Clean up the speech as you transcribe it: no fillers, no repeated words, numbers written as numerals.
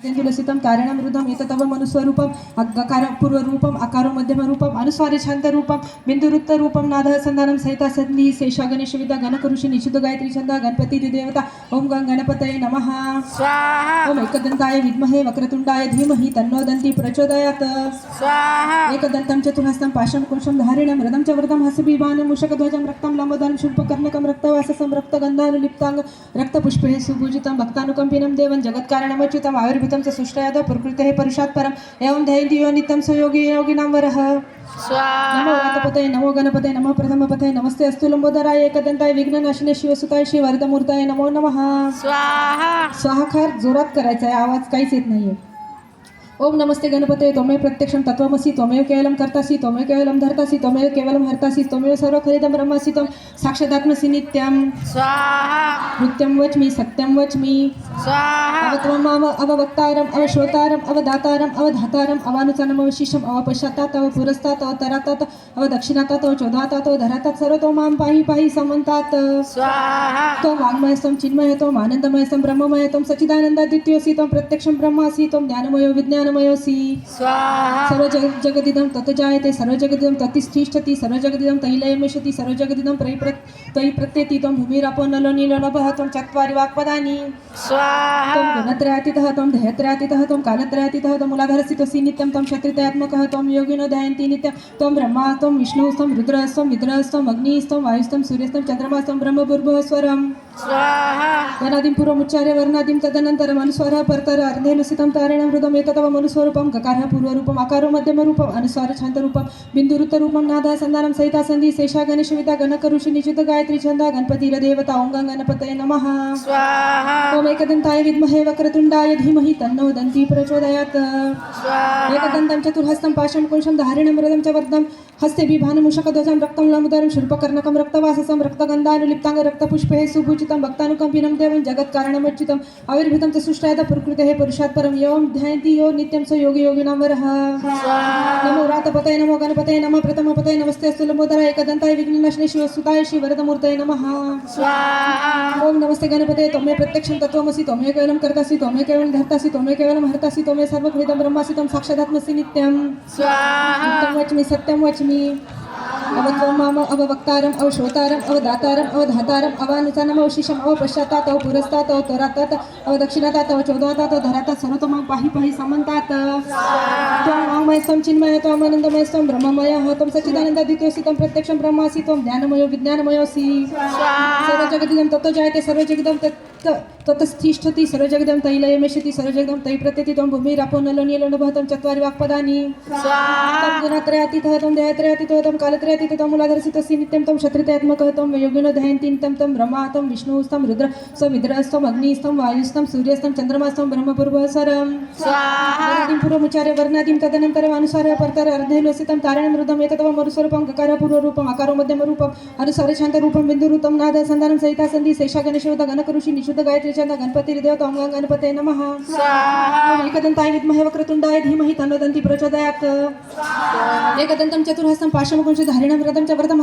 तेन्दुलसितं कारणमृदं एततव मनुस्वरूपम् अकारपूर्वरूपम् अकारो मध्यमरूपम् अनुस्वारे शान्तरूपं बिन्दुरुत्तरूपं नादः संधानं सहिता सन्धि शेषा गणेशविदा गणकऋषि निषिद्ध गायत्री छंद गणपति देवता ओम गं गणपतये नमः स्वाहा ओम एकदन्ताय विद्महे वक्रतुण्डाय धीमहि तन्नो दन्ति प्रचोदयात् स्वाहा एकदन्तं चतुर्हस्तं पाशं कुंशं धारिणं रदं च वरदं हसबीबानं मूषकध्वजं रक्तं लम्बोदरं शूर्पकर्णकं रक्तवाससं रक्तगन्धानुलिप्तांग रक्तपुष्पैः सुपूजितं भक्तानुकंपिनं देवं जगत्कारणमच्युतम् आविर्भूतं च सुष्ठयाद प्रकृतेः परुषात् परम् एवं ध्येयन्ति यो नित्यं स योगी योगिनां वरः नमो वातपतये नमो गणपतये नमो प्रथमपतये नमस्ते अस्तु लंबोदराय एकदंताय विघ्ननाशिने शिवसुताय श्री वरदमूर्ताय नमो नमः स्वाहा स्वाहाकार जोरात करायचा आहे, आवाज काहीच येत नाहीये. ओम नमस्ते गणपते त्वमेव प्रत्यक्षं तत्त्वमसि त्वमेव केवलं कर्तासि त्वमेव केवलं धर्तासि त्वमेव केवलं हर्तासि त्वमेव सर्व खलिदं ब्रह्मासि त्वं साक्षादात्मसि नित्यं स्वाहा नृत्यं वच्मि सत्यं वच्मि स्वाहा अवत्वं अववक्तारम् अवश्रोतारम् अवदातारम् अवधातारम् अवानुचनम् अवशिषम् अवपश्चातात् अवपुरस्तात् अवतरातात् अवदक्षिणातात् अवचोदातात् अवधरातात् सर्वतो मां पाहि पाहि समन्तात् स्वाहा त्वं वाङ्मयस्त्वं चिन्मयत्वम् आनन्दमयस्त्वं ब्रह्ममयत्वं सच्चिदानन्दादित्योऽसि त्वं प्रत्यक्षं ब्रह्मासि त्वं ज्ञानमयो विज्ञानमयोऽसि स्वाहा सर्व जगदिदं तत् जायते सर्व जगदिदं तत्तिष्ठति सर्व जगदिदं तैलयमेषति सर्व जगदिदं त्वयि प्रत्येति त्वं भूमिरापो नलो नीलो नभः त्वं चत्वारि वाक्पदानि स्वाहा त्वं गुणत्रयातीतः त्वं ध्येयत्रयातीतः त्वं कालत्रयातीतः त्वं मूलाधारस्ति त्वसि नित्यं त्वं क्षत्रितयात्मकः त्वं योगिनो ध्यायन्ति नित्यं त्वं ब्रह्मा त्वं विष्णुः त्वं रुद्रस्त्वं विद्रस्त्वं अग्निस्त्वं वायुस्त्वं सूर्यस्त्वं चन्द्रमास्त्वं ब्रह्मभूर्भुवः स्वरं स्वाहा वनादिं पूर्वमुच्चार्य वर्णादिं तदनन्तरम् अनुस्वारः परतर अर्धेनुसितं तारेणं हृदम् एततव मनुस्वरूपं गकारः पूर्वरूपम् अकारो मध्यमरूपम् अनुस्वार शान्तरूपं बिन्दुरुत्तरूपं नादः संधानं सहिता सन्धि शेषा गणेशविदा गणकऋषि निषिद्ध गायत्री छंद गणपतिर्देवता ओम गं गणपतये नमः स्वाहा ओम एकदन्ताय विद्महे वक्रतुण्डाय धीमहि तन्नो दन्ति प्रचोदयात् स्वाहा एकदन्तं चतुर्हस्तं पाशं कुंशं धारिणं रदं च वर्धं हस्ते बिभानमुषकध्वजं रक्तं लम्बोदरं शूर्पकर्णकं रक्तवाससं रक्तगन्धानुलिप्तांग रक्तपुष्पैः सुपूजितं भक्तानुकंपिनं देवं जगत्कारणमच्युतम् आविर्भूतं च सुष्ठयाद प्रकृतेः पुरुषात् परम् एवं ध्यायन्ति यो नित्यं स योगी योगिनां वरः नमो व्रातपतये नमो गणपतये नमः प्रथमपतये नमस्ते अस्तु लंबोदराय एकदन्ताय विघ्ननाशिने शिवसुताय श्री वरदमूर्तये नमः स्वाहा ओम नमस्ते गणपते त्वमेव प्रत्यक्षं तत्त्वमसि त्वमेव केवलं कर्तासि त्वमेव केवलं धर्तासि त्वमेव केवलं हर्तासि त्वमेव सर्वखलिदं ब्रह्मासि त्वं साक्षादात्मसि नित्यं स्वाहा सत्यं वच्मि सत्यं वच्मि अवत्वं अववक्तारम् अवश्रोतारम् अवदातारम् अवधातारम् अवानुचनम् अवशिषम् अवपश्चातात् अवपुरस्तात् अवतरातात् अवदक्षिणातात् अवचोदातात् अवधरातात् सर्वतो मां पाहि पाहि समन्तात् त्वं वाङ्मयस्त्वं चिन्मयत्वम् आनन्दमयस्त्वं ब्रह्ममयः त्वं सच्चिदानन्दादित्योऽसि त्वं प्रत्यक्षं ब्रह्मासि त्वं ज्ञानमयो विज्ञानमयोऽसि सर्व जगदिदं ततो जायते सर्व जगदिदं ततस्तिष्ठति सर्व जगदं तैलयमेषति सर्व जगदं तयि प्रत्येति त्वं भूमिरापो नलो नीलो नभः त्वं चत्वारि वाक्पदानि त्वं गुणत्रयातीतः त्वं ध्येयत्रयातीतः त्वं कालत्रयातीतः त्वं मूलाधारस्ति त्वसि नित्यं त्वं क्षत्रितयात्मकः त्वं योगिनो ध्यायन्ति नित्यं त्वं ब्रह्मा त्वं विष्णुस्त्वं रुद्रस्त्वं विद्रस्त्वं अग्निस्त्वं वायुस्त्वं सूर्यस्त्वं चन्द्रमास्त्वं ब्रह्मभूर्भुवः स्वरं वनादिं पूर्वमुच्चार्य वर्णादिं तदनन्तरम् अनुस्वारः परतर अर्धेनुसितं तारेणं हृदम् एततव मनुस्वरूपं गकारः पूर्वरूपम् अकारो मध्यमरूपम् अनुस्वारे शान्तरूपं बिन्दुरुत्तं नादः संधानं सहिता सन्धि शेषा गणेशविदा गणकऋषि निषिद्ध गायत्री छंद गणपतिर्देवता ओम गं गणपतये नमः स्वाहा एकदन्ताय विद्महे वक्रतुण्डाय धीमहि तन्नो दन्ति प्रचोदयात् एकदन्तं चतुर्हस्तं पाशं कुंशं धारिणं रदं च वर्धं